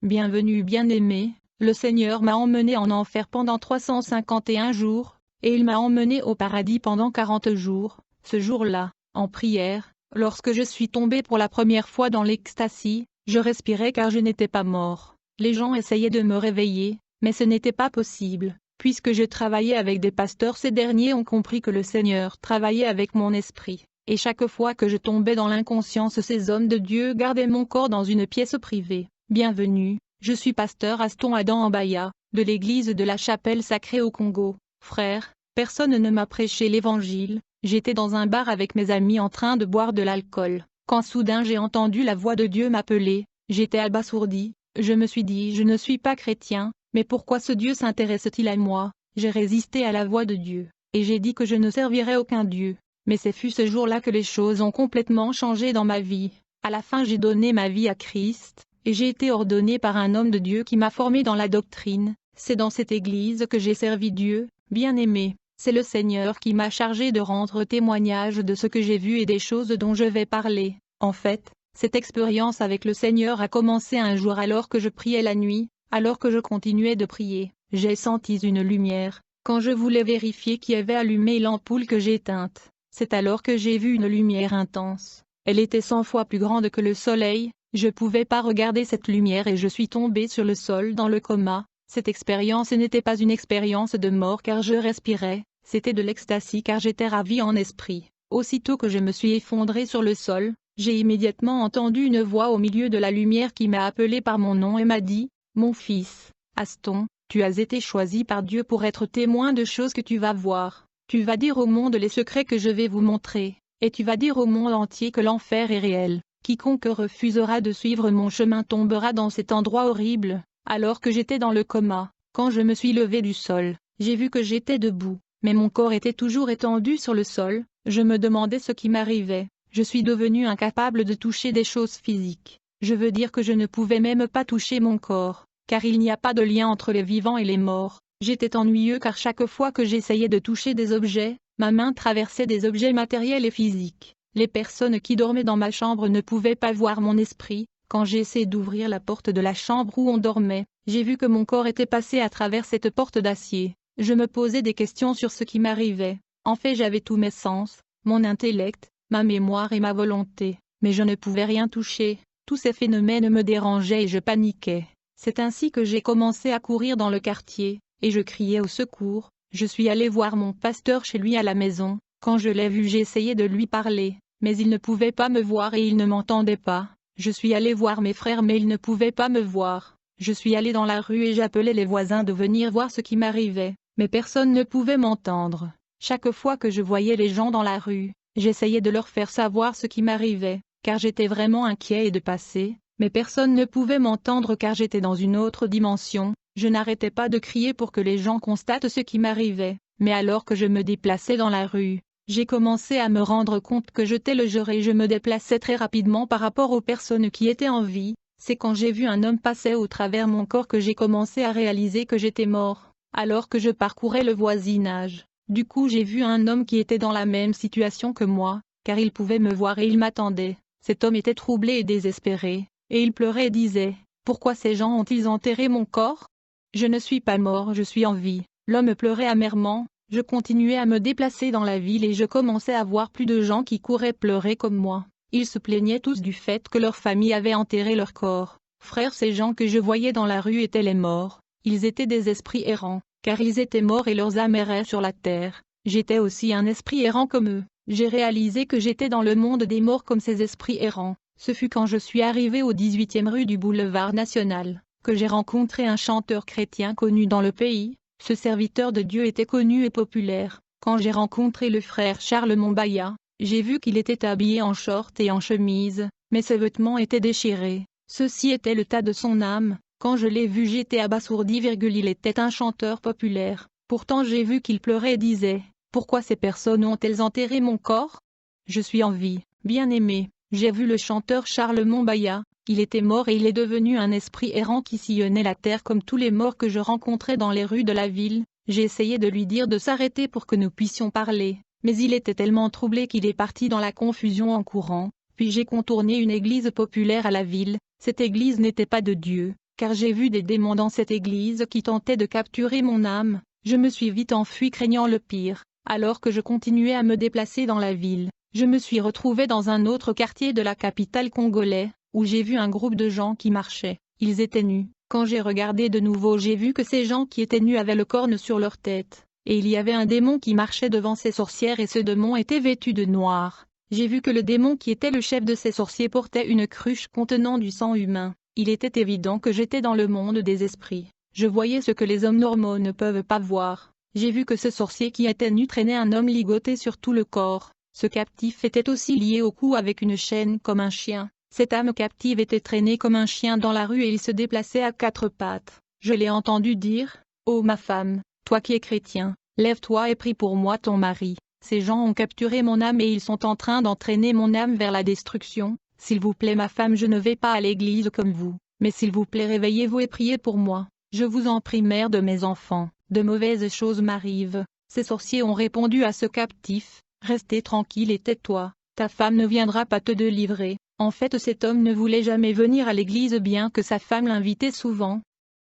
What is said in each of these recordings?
Bienvenue bien-aimé, le Seigneur m'a emmené en enfer pendant 351 jours, et il m'a emmené au paradis pendant 40 jours. Ce jour-là, en prière, lorsque je suis tombé pour la première fois dans l'ecstasy, je respirais car je n'étais pas mort. Les gens essayaient de me réveiller, mais ce n'était pas possible. Puisque je travaillais avec des pasteurs, ces derniers ont compris que le Seigneur travaillait avec mon esprit. Et chaque fois que je tombais dans l'inconscience, ces hommes de Dieu gardaient mon corps dans une pièce privée. Bienvenue, je suis pasteur Aston Adam Ambaya, de l'église de la Chapelle Sacrée au Congo. Frère, personne ne m'a prêché l'évangile, j'étais dans un bar avec mes amis en train de boire de l'alcool, quand soudain j'ai entendu la voix de Dieu m'appeler, j'étais abasourdi, je me suis dit je ne suis pas chrétien, mais pourquoi ce Dieu s'intéresse-t-il à moi? J'ai résisté à la voix de Dieu, et j'ai dit que je ne servirais aucun Dieu, mais ce fut ce jour-là que les choses ont complètement changé dans ma vie. À la fin j'ai donné ma vie à Christ, et j'ai été ordonné par un homme de Dieu qui m'a formé dans la doctrine. C'est dans cette église que j'ai servi Dieu, bien-aimé. C'est le Seigneur qui m'a chargé de rendre témoignage de ce que j'ai vu et des choses dont je vais parler. En fait, cette expérience avec le Seigneur a commencé un jour alors que je priais la nuit, alors que je continuais de prier. J'ai senti une lumière, quand je voulais vérifier qui avait allumé l'ampoule que j'ai éteinte. C'est alors que j'ai vu une lumière intense. Elle était 100 fois plus grande que le soleil. Je ne pouvais pas regarder cette lumière et je suis tombé sur le sol dans le coma. Cette expérience n'était pas une expérience de mort car je respirais, c'était de l'ecstasy car j'étais ravi en esprit. Aussitôt que je me suis effondré sur le sol, j'ai immédiatement entendu une voix au milieu de la lumière qui m'a appelé par mon nom et m'a dit, « Mon fils, Aston, tu as été choisi par Dieu pour être témoin de choses que tu vas voir. Tu vas dire au monde les secrets que je vais vous montrer, et tu vas dire au monde entier que l'enfer est réel. Quiconque refusera de suivre mon chemin tombera dans cet endroit horrible. » Alors que j'étais dans le coma, quand je me suis levé du sol, j'ai vu que j'étais debout, mais mon corps était toujours étendu sur le sol. Je me demandais ce qui m'arrivait. Je suis devenu incapable de toucher des choses physiques. Je veux dire que je ne pouvais même pas toucher mon corps, car il n'y a pas de lien entre les vivants et les morts. J'étais ennuyeux car chaque fois que j'essayais de toucher des objets, ma main traversait des objets matériels et physiques. Les personnes qui dormaient dans ma chambre ne pouvaient pas voir mon esprit. Quand j'ai essayé d'ouvrir la porte de la chambre où on dormait, j'ai vu que mon corps était passé à travers cette porte d'acier. Je me posais des questions sur ce qui m'arrivait. En fait, j'avais tous mes sens, mon intellect, ma mémoire et ma volonté, mais je ne pouvais rien toucher. Tous ces phénomènes me dérangeaient et je paniquais. C'est ainsi que j'ai commencé à courir dans le quartier, et je criais au secours. Je suis allé voir mon pasteur chez lui à la maison. Quand je l'ai vu, j'ai essayé de lui parler, mais il ne pouvait pas me voir et il ne m'entendait pas. Je suis allé voir mes frères mais ils ne pouvaient pas me voir. Je suis allé dans la rue et j'appelais les voisins de venir voir ce qui m'arrivait, mais personne ne pouvait m'entendre. Chaque fois que je voyais les gens dans la rue, j'essayais de leur faire savoir ce qui m'arrivait, car j'étais vraiment inquiet et dépassé, mais personne ne pouvait m'entendre car j'étais dans une autre dimension. Je n'arrêtais pas de crier pour que les gens constatent ce qui m'arrivait, mais alors que je me déplaçais dans la rue, j'ai commencé à me rendre compte que j'étais le jour et je me déplaçais très rapidement par rapport aux personnes qui étaient en vie. C'est quand j'ai vu un homme passer au travers mon corps que j'ai commencé à réaliser que j'étais mort, alors que je parcourais le voisinage. Du coup j'ai vu un homme qui était dans la même situation que moi, car il pouvait me voir et il m'attendait. Cet homme était troublé et désespéré, et il pleurait et disait, « Pourquoi ces gens ont-ils enterré mon corps? Je ne suis pas mort, je suis en vie. » L'homme pleurait amèrement. Je continuais à me déplacer dans la ville et je commençais à voir plus de gens qui couraient pleurer comme moi. Ils se plaignaient tous du fait que leur famille avait enterré leur corps. Frère, ces gens que je voyais dans la rue étaient les morts. Ils étaient des esprits errants, car ils étaient morts et leurs âmes erraient sur la terre. J'étais aussi un esprit errant comme eux. J'ai réalisé que j'étais dans le monde des morts comme ces esprits errants. Ce fut quand je suis arrivé au 18e rue du Boulevard National, que j'ai rencontré un chanteur chrétien connu dans le pays. Ce serviteur de Dieu était connu et populaire. Quand j'ai rencontré le frère Charles Mombaya, j'ai vu qu'il était habillé en short et en chemise, mais ses vêtements étaient déchirés. Ceci était le tas de son âme. Quand je l'ai vu, j'étais abasourdi. Il était un chanteur populaire. Pourtant j'ai vu qu'il pleurait et disait, « Pourquoi ces personnes ont-elles enterré mon corps? Je suis en vie, bien-aimé. » J'ai vu le chanteur Charles Mombaya. Il était mort et il est devenu un esprit errant qui sillonnait la terre comme tous les morts que je rencontrais dans les rues de la ville. J'ai essayé de lui dire de s'arrêter pour que nous puissions parler, mais il était tellement troublé qu'il est parti dans la confusion en courant. Puis j'ai contourné une église populaire à la ville. Cette église n'était pas de Dieu, car j'ai vu des démons dans cette église qui tentaient de capturer mon âme. Je me suis vite enfui craignant le pire. Alors que je continuais à me déplacer dans la ville, je me suis retrouvé dans un autre quartier de la capitale congolaise, où j'ai vu un groupe de gens qui marchaient. Ils étaient nus. Quand j'ai regardé de nouveau, j'ai vu que ces gens qui étaient nus avaient le corne sur leur tête. Et il y avait un démon qui marchait devant ces sorcières et ce démon était vêtu de noir. J'ai vu que le démon qui était le chef de ces sorciers portait une cruche contenant du sang humain. Il était évident que j'étais dans le monde des esprits. Je voyais ce que les hommes normaux ne peuvent pas voir. J'ai vu que ce sorcier qui était nu traînait un homme ligoté sur tout le corps. Ce captif était aussi lié au cou avec une chaîne comme un chien. Cette âme captive était traînée comme un chien dans la rue et il se déplaçait à quatre pattes. Je l'ai entendu dire « Oh ma femme, toi qui es chrétien, lève-toi et prie pour moi ton mari. Ces gens ont capturé mon âme et ils sont en train d'entraîner mon âme vers la destruction. S'il vous plaît ma femme, je ne vais pas à l'église comme vous, mais s'il vous plaît réveillez-vous et priez pour moi. Je vous en prie mère de mes enfants, de mauvaises choses m'arrivent. » Ces sorciers ont répondu à ce captif « Restez tranquille et tais-toi, ta femme ne viendra pas te délivrer. » En fait cet homme ne voulait jamais venir à l'église bien que sa femme l'invitait souvent.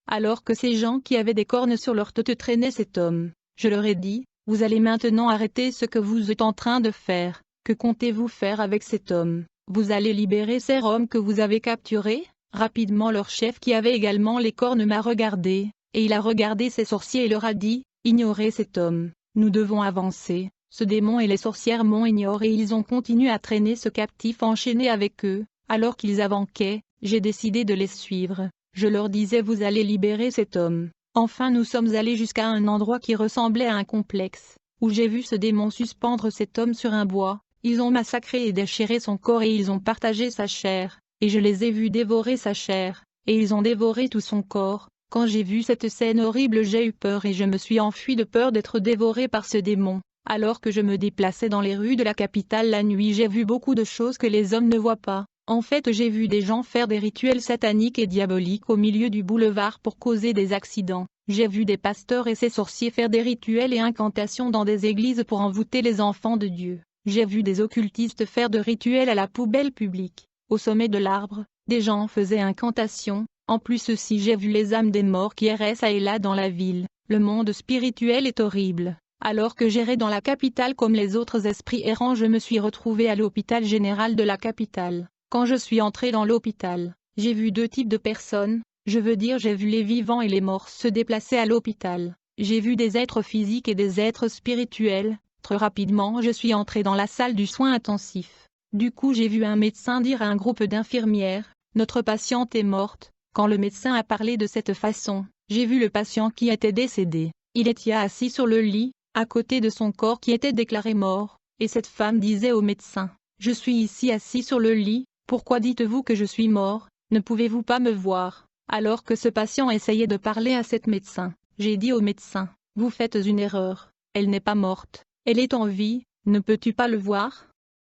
Alors que ces gens qui avaient des cornes sur leur tête traînaient cet homme, je leur ai dit, vous allez maintenant arrêter ce que vous êtes en train de faire. Que comptez-vous faire avec cet homme? Vous allez libérer ces hommes que vous avez capturés? Rapidement leur chef qui avait également les cornes m'a regardé, et il a regardé ces sorciers et leur a dit, ignorez cet homme, nous devons avancer. Ce démon et les sorcières m'ont ignoré et ils ont continué à traîner ce captif enchaîné avec eux. Alors qu'ils avançaient, j'ai décidé de les suivre. Je leur disais vous allez libérer cet homme. Enfin nous sommes allés jusqu'à un endroit qui ressemblait à un complexe, où j'ai vu ce démon suspendre cet homme sur un bois. Ils ont massacré et déchiré son corps et ils ont partagé sa chair, et je les ai vus dévorer sa chair, et ils ont dévoré tout son corps. Quand j'ai vu cette scène horrible j'ai eu peur et je me suis enfui de peur d'être dévoré par ce démon. Alors que je me déplaçais dans les rues de la capitale la nuit j'ai vu beaucoup de choses que les hommes ne voient pas. En fait j'ai vu des gens faire des rituels sataniques et diaboliques au milieu du boulevard pour causer des accidents. J'ai vu des pasteurs et ces sorciers faire des rituels et incantations dans des églises pour envoûter les enfants de Dieu. J'ai vu des occultistes faire de rituels à la poubelle publique. Au sommet de l'arbre, des gens faisaient incantations. En plus aussi j'ai vu les âmes des morts qui erraient çà et là dans la ville. Le monde spirituel est horrible. Alors que j'errais dans la capitale comme les autres esprits errants je me suis retrouvé à l'hôpital général de la capitale. Quand je suis entré dans l'hôpital, j'ai vu deux types de personnes, je veux dire j'ai vu les vivants et les morts se déplacer à l'hôpital. J'ai vu des êtres physiques et des êtres spirituels. Très rapidement je suis entré dans la salle du soin intensif. Du coup j'ai vu un médecin dire à un groupe d'infirmières, notre patiente est morte. Quand le médecin a parlé de cette façon, j'ai vu le patient qui était décédé. Il était assis sur le lit, à côté de son corps qui était déclaré mort, et cette femme disait au médecin, « Je suis ici assis sur le lit, pourquoi dites-vous que je suis mort, ne pouvez-vous pas me voir ?» Alors que ce patient essayait de parler à cet médecin, j'ai dit au médecin, « Vous faites une erreur, elle n'est pas morte, elle est en vie, ne peux-tu pas le voir ?»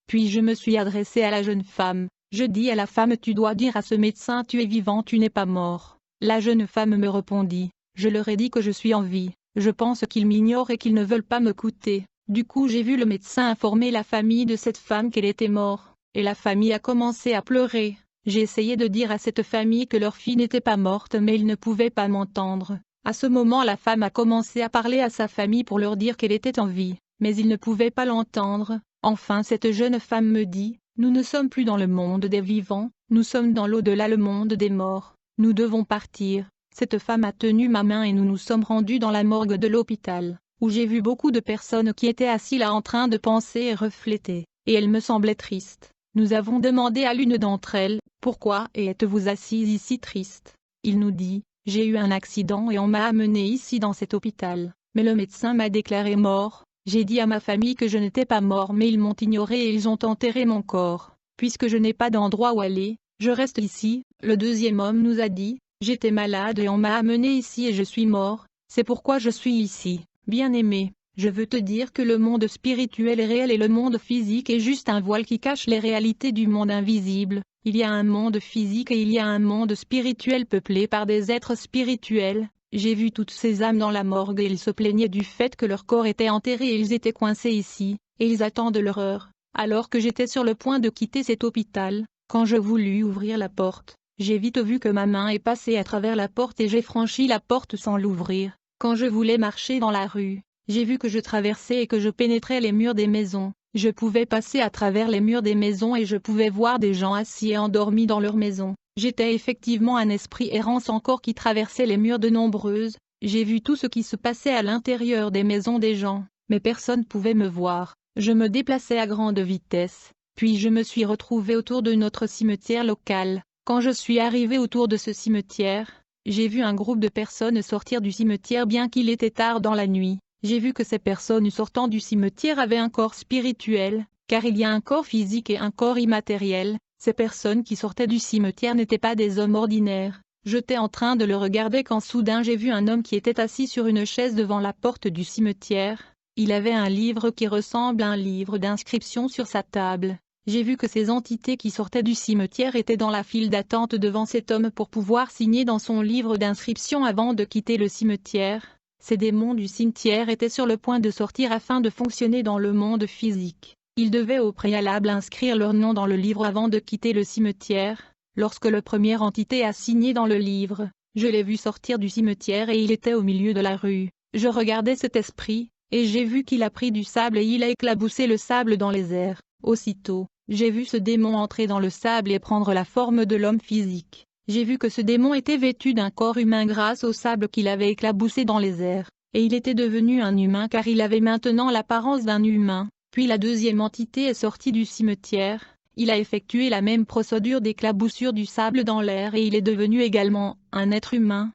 Puis je me suis adressé à la jeune femme, je dis à la femme « Tu dois dire à ce médecin tu es vivant, tu n'es pas mort ». La jeune femme me répondit, « Je leur ai dit que je suis en vie. Je pense qu'ils m'ignorent et qu'ils ne veulent pas m'écouter. » Du coup j'ai vu le médecin informer la famille de cette femme qu'elle était morte, et la famille a commencé à pleurer. J'ai essayé de dire à cette famille que leur fille n'était pas morte mais ils ne pouvaient pas m'entendre. À ce moment la femme a commencé à parler à sa famille pour leur dire qu'elle était en vie, mais ils ne pouvaient pas l'entendre. Enfin cette jeune femme me dit, « Nous ne sommes plus dans le monde des vivants, nous sommes dans l'au-delà, le monde des morts. Nous devons partir. » Cette femme a tenu ma main et nous nous sommes rendus dans la morgue de l'hôpital, où j'ai vu beaucoup de personnes qui étaient assises là en train de penser et refléter, et elles me semblaient tristes. Nous avons demandé à l'une d'entre elles, « Pourquoi êtes-vous assise ici triste ?» Il nous dit, « J'ai eu un accident et on m'a amené ici dans cet hôpital, mais le médecin m'a déclaré mort. J'ai dit à ma famille que je n'étais pas mort mais ils m'ont ignoré et ils ont enterré mon corps. Puisque je n'ai pas d'endroit où aller, je reste ici. » Le deuxième homme nous a dit, j'étais malade et on m'a amené ici et je suis mort, c'est pourquoi je suis ici. Bien-aimé, je veux te dire que le monde spirituel est réel et le monde physique est juste un voile qui cache les réalités du monde invisible. Il y a un monde physique et il y a un monde spirituel peuplé par des êtres spirituels. J'ai vu toutes ces âmes dans la morgue et ils se plaignaient du fait que leur corps était enterré et ils étaient coincés ici, et ils attendent leur heure. Alors que j'étais sur le point de quitter cet hôpital, quand je voulus ouvrir la porte, J'ai vite vu que ma main est passée à travers la porte et j'ai franchi la porte sans l'ouvrir. Quand je voulais marcher dans la rue, j'ai vu que je traversais et que je pénétrais les murs des maisons. Je pouvais passer à travers les murs des maisons et je pouvais voir des gens assis et endormis dans leurs maisons. J'étais effectivement un esprit errant sans corps qui traversait les murs de nombreuses. J'ai vu tout ce qui se passait à l'intérieur des maisons des gens, mais personne pouvait me voir. Je me déplaçais à grande vitesse, puis je me suis retrouvé autour de notre cimetière local. Quand je suis arrivé autour de ce cimetière, j'ai vu un groupe de personnes sortir du cimetière bien qu'il était tard dans la nuit. J'ai vu que ces personnes sortant du cimetière avaient un corps spirituel, car il y a un corps physique et un corps immatériel. Ces personnes qui sortaient du cimetière n'étaient pas des hommes ordinaires. J'étais en train de le regarder quand soudain j'ai vu un homme qui était assis sur une chaise devant la porte du cimetière. Il avait un livre qui ressemble à un livre d'inscription sur sa table. J'ai vu que ces entités qui sortaient du cimetière étaient dans la file d'attente devant cet homme pour pouvoir signer dans son livre d'inscription avant de quitter le cimetière. Ces démons du cimetière étaient sur le point de sortir afin de fonctionner dans le monde physique. Ils devaient au préalable inscrire leur nom dans le livre avant de quitter le cimetière. Lorsque la première entité a signé dans le livre, je l'ai vu sortir du cimetière et il était au milieu de la rue. Je regardais cet esprit, et j'ai vu qu'il a pris du sable et il a éclaboussé le sable dans les airs. Aussitôt, j'ai vu ce démon entrer dans le sable et prendre la forme de l'homme physique. J'ai vu que ce démon était vêtu d'un corps humain grâce au sable qu'il avait éclaboussé dans les airs, et il était devenu un humain car il avait maintenant l'apparence d'un humain. Puis la deuxième entité est sortie du cimetière, il a effectué la même procédure d'éclaboussure du sable dans l'air et il est devenu également un être humain.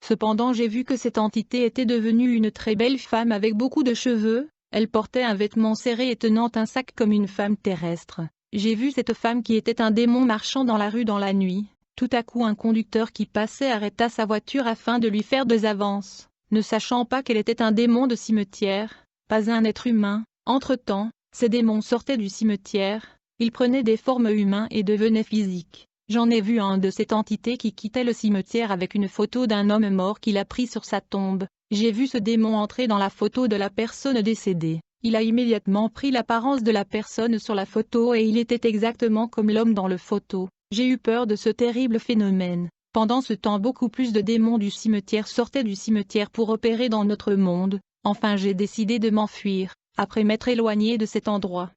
Cependant j'ai vu que cette entité était devenue une très belle femme avec beaucoup de cheveux, elle portait un vêtement serré et tenant un sac comme une femme terrestre. J'ai vu cette femme qui était un démon marchant dans la rue dans la nuit. Tout à coup un conducteur qui passait arrêta sa voiture afin de lui faire des avances, ne sachant pas qu'elle était un démon de cimetière, pas un être humain. Entre-temps, ces démons sortaient du cimetière, ils prenaient des formes humaines et devenaient physiques. J'en ai vu un de cette entité qui quittait le cimetière avec une photo d'un homme mort qu'il a pris sur sa tombe. J'ai vu ce démon entrer dans la photo de la personne décédée. Il a immédiatement pris l'apparence de la personne sur la photo et il était exactement comme l'homme dans la photo. J'ai eu peur de ce terrible phénomène. Pendant ce temps beaucoup plus de démons du cimetière sortaient du cimetière pour opérer dans notre monde. Enfin j'ai décidé de m'enfuir, après m'être éloigné de cet endroit.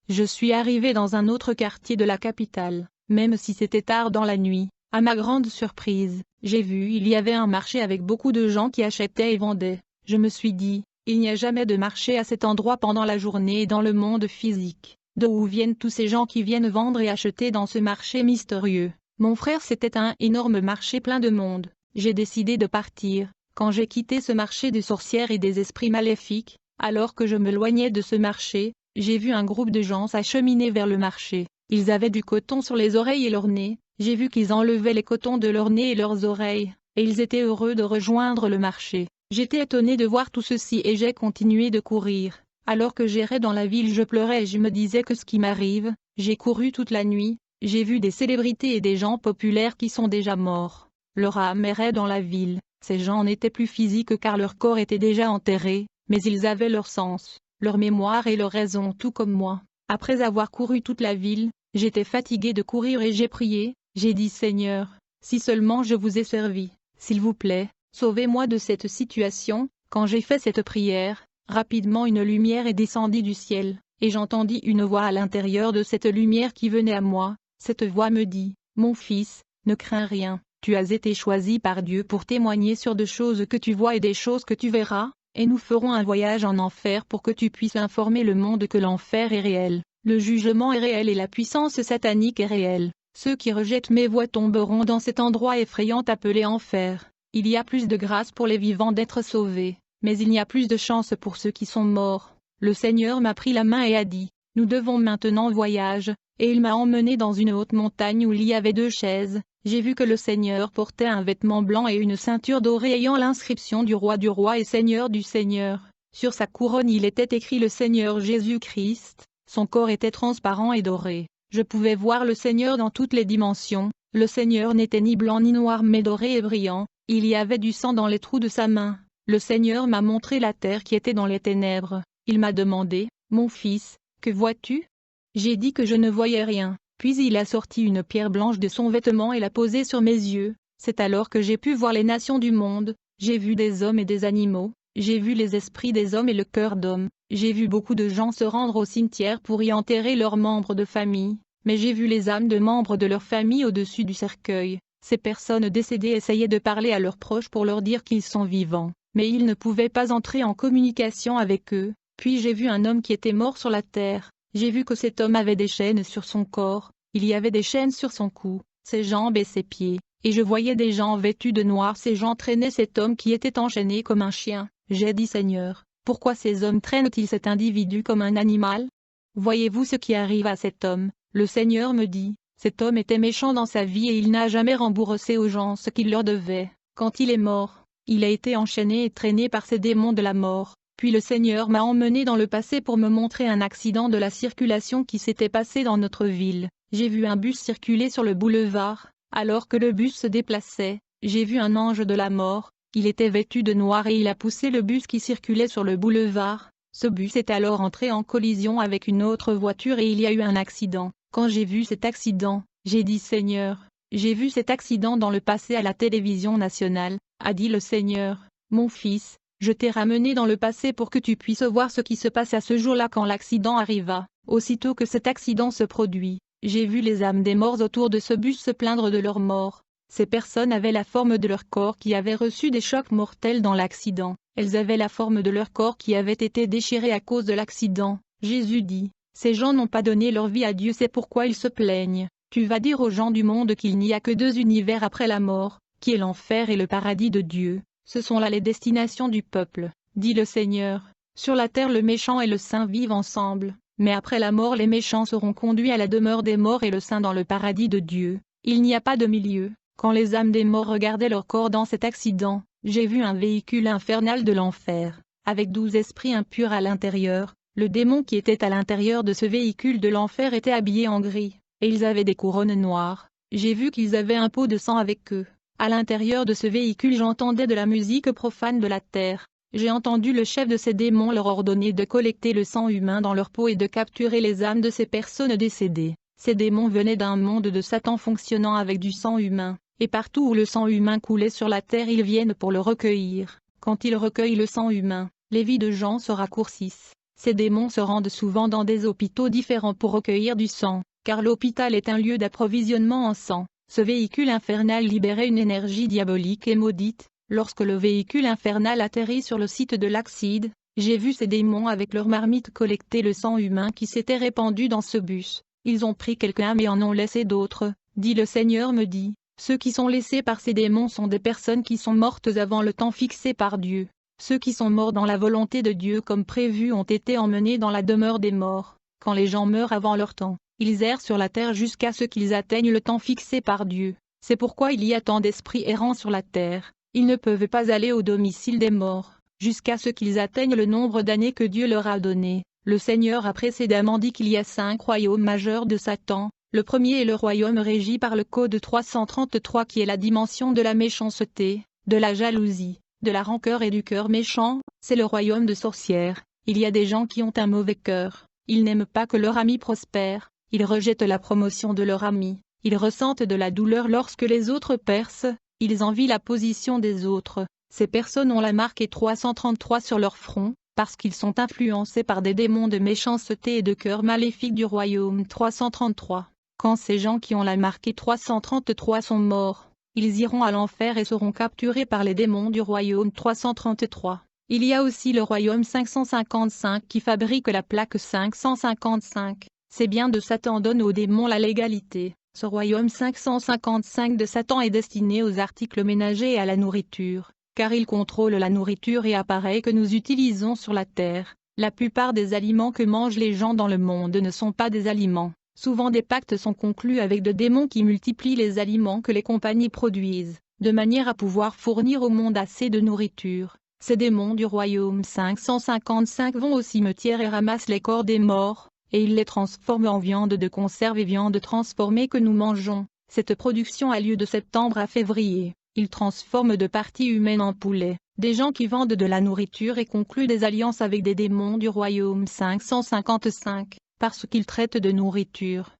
Je suis arrivé dans un autre quartier de la capitale, même si c'était tard dans la nuit. À ma grande surprise, j'ai vu il y avait un marché avec beaucoup de gens qui achetaient et vendaient. Je me suis dit, il n'y a jamais de marché à cet endroit pendant la journée et dans le monde physique. De où viennent tous ces gens qui viennent vendre et acheter dans ce marché mystérieux? Mon frère, c'était un énorme marché plein de monde. J'ai décidé de partir. Quand j'ai quitté ce marché de sorcières et des esprits maléfiques, alors que je m'éloignais de ce marché, j'ai vu un groupe de gens s'acheminer vers le marché. Ils avaient du coton sur les oreilles et leur nez. J'ai vu qu'ils enlevaient les cotons de leur nez et leurs oreilles, et ils étaient heureux de rejoindre le marché. J'étais étonné de voir tout ceci et j'ai continué de courir. Alors que j'errais dans la ville, je pleurais et je me disais que ce qui m'arrive. J'ai couru toute la nuit, j'ai vu des célébrités et des gens populaires qui sont déjà morts. Leur âme errait dans la ville. Ces gens n'étaient plus physiques car leur corps était déjà enterré, mais ils avaient leur sens, leur mémoire et leur raison tout comme moi. Après avoir couru toute la ville, j'étais fatigué de courir et j'ai prié, j'ai dit Seigneur, si seulement je vous ai servi, s'il vous plaît, sauvez-moi de cette situation. Quand j'ai fait cette prière, rapidement une lumière est descendue du ciel, et j'entendis une voix à l'intérieur de cette lumière qui venait à moi. Cette voix me dit, mon fils, ne crains rien, tu as été choisi par Dieu pour témoigner sur des choses que tu vois et des choses que tu verras, et nous ferons un voyage en enfer pour que tu puisses informer le monde que l'enfer est réel, le jugement est réel et la puissance satanique est réelle. Ceux qui rejettent mes voix tomberont dans cet endroit effrayant appelé enfer. Il y a plus de grâce pour les vivants d'être sauvés, mais il n'y a plus de chance pour ceux qui sont morts. Le Seigneur m'a pris la main et a dit, nous devons maintenant voyage, et il m'a emmené dans une haute montagne où il y avait 2 chaises. J'ai vu que le Seigneur portait un vêtement blanc et une ceinture dorée ayant l'inscription du roi et Seigneur du Seigneur. Sur sa couronne il était écrit le Seigneur Jésus-Christ, son corps était transparent et doré. Je pouvais voir le Seigneur dans toutes les dimensions, le Seigneur n'était ni blanc ni noir mais doré et brillant, il y avait du sang dans les trous de sa main. Le Seigneur m'a montré la terre qui était dans les ténèbres, il m'a demandé, mon fils, que vois-tu? J'ai dit que je ne voyais rien, Puis il a sorti une pierre blanche de son vêtement et l'a posée sur mes yeux. C'est alors que j'ai pu voir les nations du monde. J'ai vu des hommes et des animaux. J'ai vu les esprits des hommes et le cœur d'hommes. J'ai vu beaucoup de gens se rendre au cimetière pour y enterrer leurs membres de famille. Mais j'ai vu les âmes de membres de leur famille au-dessus du cercueil. Ces personnes décédées essayaient de parler à leurs proches pour leur dire qu'ils sont vivants, mais ils ne pouvaient pas entrer en communication avec eux. Puis j'ai vu un homme qui était mort sur la terre. J'ai vu que cet homme avait des chaînes sur son corps, il y avait des chaînes sur son cou, ses jambes et ses pieds, et je voyais des gens vêtus de noir. Ces gens traînaient cet homme qui était enchaîné comme un chien. J'ai dit: Seigneur, pourquoi ces hommes traînent-ils cet individu comme un animal? Voyez-vous ce qui arrive à cet homme? Le Seigneur me dit: cet homme était méchant dans sa vie et il n'a jamais remboursé aux gens ce qu'il leur devait. Quand il est mort, il a été enchaîné et traîné par ces démons de la mort. Puis le Seigneur m'a emmené dans le passé pour me montrer un accident de la circulation qui s'était passé dans notre ville. J'ai vu un bus circuler sur le boulevard. Alors que le bus se déplaçait, j'ai vu un ange de la mort. Il était vêtu de noir et il a poussé le bus qui circulait sur le boulevard. Ce bus est alors entré en collision avec une autre voiture et il y a eu un accident. Quand j'ai vu cet accident, j'ai dit: Seigneur, j'ai vu cet accident dans le passé à la télévision nationale, a dit le Seigneur. Mon fils, je t'ai ramené dans le passé pour que tu puisses voir ce qui se passe à ce jour-là quand l'accident arriva. Aussitôt que cet accident se produit, j'ai vu les âmes des morts autour de ce bus se plaindre de leur mort. Ces personnes avaient la forme de leur corps qui avait reçu des chocs mortels dans l'accident. Elles avaient la forme de leur corps qui avait été déchiré à cause de l'accident. Jésus dit: ces gens n'ont pas donné leur vie à Dieu, c'est pourquoi ils se plaignent. Tu vas dire aux gens du monde qu'il n'y a que deux univers après la mort, qui est l'enfer et le paradis de Dieu. Ce sont là les destinations du peuple, dit le Seigneur. Sur la terre le méchant et le saint vivent ensemble, mais après la mort les méchants seront conduits à la demeure des morts et le saint dans le paradis de Dieu. Il n'y a pas de milieu. Quand les âmes des morts regardaient leur corps dans cet accident, j'ai vu un véhicule infernal de l'enfer, avec 12 esprits impurs à l'intérieur. Le démon qui était à l'intérieur de ce véhicule de l'enfer était habillé en gris, et ils avaient des couronnes noires. J'ai vu qu'ils avaient un pot de sang avec eux. À l'intérieur de ce véhicule j'entendais de la musique profane de la terre. J'ai entendu le chef de ces démons leur ordonner de collecter le sang humain dans leur peau et de capturer les âmes de ces personnes décédées. Ces démons venaient d'un monde de Satan fonctionnant avec du sang humain, et partout où le sang humain coulait sur la terre ils viennent pour le recueillir. Quand ils recueillent le sang humain, les vies de gens se raccourcissent. Ces démons se rendent souvent dans des hôpitaux différents pour recueillir du sang, car l'hôpital est un lieu d'approvisionnement en sang. Ce véhicule infernal libérait une énergie diabolique et maudite. Lorsque le véhicule infernal atterrit sur le site de l'accident, j'ai vu ces démons avec leurs marmites collecter le sang humain qui s'était répandu dans ce bus. Ils ont pris quelqu'un mais en ont laissé d'autres, dit le Seigneur me dit. Ceux qui sont laissés par ces démons sont des personnes qui sont mortes avant le temps fixé par Dieu. Ceux qui sont morts dans la volonté de Dieu comme prévu ont été emmenés dans la demeure des morts. Quand les gens meurent avant leur temps, ils errent sur la terre jusqu'à ce qu'ils atteignent le temps fixé par Dieu. C'est pourquoi il y a tant d'esprits errants sur la terre. Ils ne peuvent pas aller au domicile des morts, jusqu'à ce qu'ils atteignent le nombre d'années que Dieu leur a donné. Le Seigneur a précédemment dit qu'il y a 5 royaumes majeurs de Satan. Le premier est le royaume régi par le code 333 qui est la dimension de la méchanceté, de la jalousie, de la rancœur et du cœur méchant. C'est le royaume de sorcières. Il y a des gens qui ont un mauvais cœur. Ils n'aiment pas que leur ami prospère. Ils rejettent la promotion de leur ami. Ils ressentent de la douleur lorsque les autres percent. Ils envient la position des autres. Ces personnes ont la marque 333 sur leur front, parce qu'ils sont influencés par des démons de méchanceté et de cœur maléfique du royaume 333. Quand ces gens qui ont la marque 333 sont morts, ils iront à l'enfer et seront capturés par les démons du royaume 333. Il y a aussi le royaume 555 qui fabrique la plaque 555. Ces biens de Satan donnent aux démons la légalité. Ce royaume 555 de Satan est destiné aux articles ménagers et à la nourriture, car il contrôle la nourriture et appareils que nous utilisons sur la terre. La plupart des aliments que mangent les gens dans le monde ne sont pas des aliments. Souvent des pactes sont conclus avec des démons qui multiplient les aliments que les compagnies produisent, de manière à pouvoir fournir au monde assez de nourriture. Ces démons du royaume 555 vont au cimetière et ramassent les corps des morts, et ils les transforment en viande de conserve et viande transformée que nous mangeons. Cette production a lieu de septembre à février. Ils transforment de parties humaines en poulet. Des gens qui vendent de la nourriture et concluent des alliances avec des démons du royaume 555, parce qu'ils traitent de nourriture.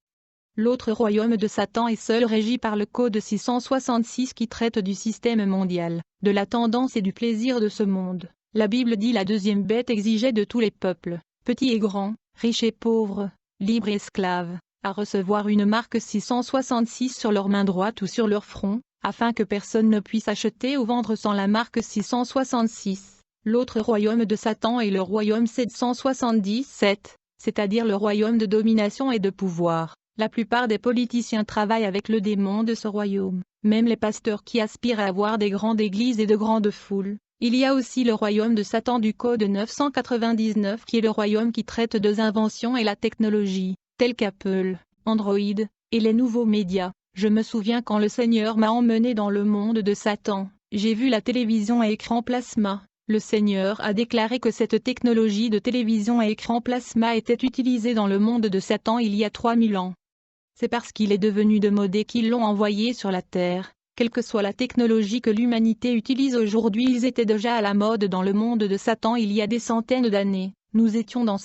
L'autre royaume de Satan est seul régi par le Code 666 qui traite du système mondial, de la tendance et du plaisir de ce monde. La Bible dit la deuxième bête exigeait de tous les peuples, petits et grands, riches et pauvres, libres et esclaves, à recevoir une marque 666 sur leur main droite ou sur leur front, afin que personne ne puisse acheter ou vendre sans la marque 666. L'autre royaume de Satan est le royaume 777, c'est-à-dire le royaume de domination et de pouvoir. La plupart des politiciens travaillent avec le démon de ce royaume, même les pasteurs qui aspirent à avoir des grandes églises et de grandes foules. Il y a aussi le royaume de Satan du Code 999 qui est le royaume qui traite des inventions et la technologie, tels qu'Apple, Android, et les nouveaux médias. Je me souviens quand le Seigneur m'a emmené dans le monde de Satan, j'ai vu la télévision à écran plasma. Le Seigneur a déclaré que cette technologie de télévision à écran plasma était utilisée dans le monde de Satan il y a 3000 ans. C'est parce qu'il est devenu démodé qu'ils l'ont envoyé sur la terre. Quelle que soit la technologie que l'humanité utilise aujourd'hui, ils étaient déjà à la mode dans le monde de Satan il y a des centaines d'années. Nous étions dans cette